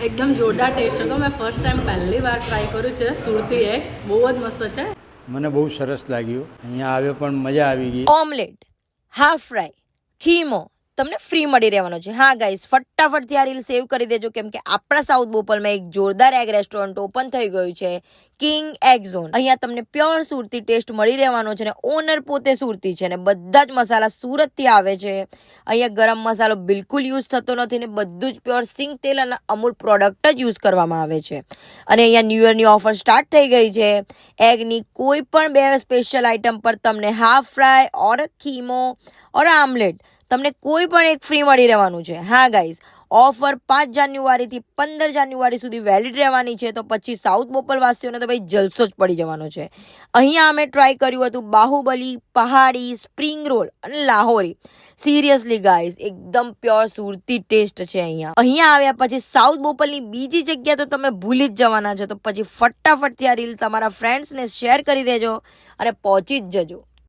એકદમ જોરદાર ટેસ્ટ હતો. મેં ફર્સ્ટ ટાઈમ પહેલી વાર ટ્રાય કર્યું છે સુરતી એગ. બહુ જ મસ્ત છે. મને બહુ સરસ લાગ્યું. અહીંયા આવ્યો પણ મજા આવી ગઈ. ઓમલેટ, હાફ ફ્રાય, ખીમો તમને ફ્રી મળી રહેવાનો છે. હા ગાઈસ, ફટાફટથી આ રીલ સેવ કરી દેજો, કેમ કે આપણા સાઉથ બોપલમાં એક જોરદાર એગ રેસ્ટોરન્ટ ઓપન થઈ ગયું છે, કિંગ એગ ઝોન. અહીંયા તમને પ્યોર સુરતી ટેસ્ટ મળી રહેવાનો છે ને ઓનર પોતે સુરતી છે ને બધા જ મસાલા સુરતથી આવે છે. અહીંયા ગરમ મસાલો બિલકુલ યુઝ થતો નથી ને બધું જ પ્યોર સિંગ તેલ અને અમૂલ પ્રોડક્ટ જ યુઝ કરવામાં આવે છે. અને અહીંયા ન્યૂ યરની ઓફર સ્ટાર્ટ થઈ ગઈ છે. એગની કોઈ પણ બે સ્પેશિયલ આઇટમ પર તમને હાફ ફ્રાય ઓર ખીમો ઓર આમલેટ તમને કોઈ પણ એક ફ્રી મળી રહેવાનું છે. હા ગાઈઝ, ઓફર 5 જાન્યુઆરીથી 15 જાન્યુઆરી સુધી વેલિડ રહેવાની છે. તો પછી સાઉથ બોપલ વાસીઓને તો ભાઈ જલસો જ પડી જવાનો છે. અહીંયા અમે ટ્રાય કર્યું હતું બાહુબલી, પહાડી, સ્પ્રિંગ રોલ અને લાહોરી. સિરિયસલી ગાઈઝ, એકદમ પ્યોર સુરતી ટેસ્ટ છે. અહીંયા આવ્યા પછી સાઉથ બોપલની બીજી જગ્યા તો તમે ભૂલી જ જવાના છો. તો પછી ફટાફટથી આ રીલ તમારા ફ્રેન્ડ્સને શેર કરી દેજો અને પહોંચી જ જજો.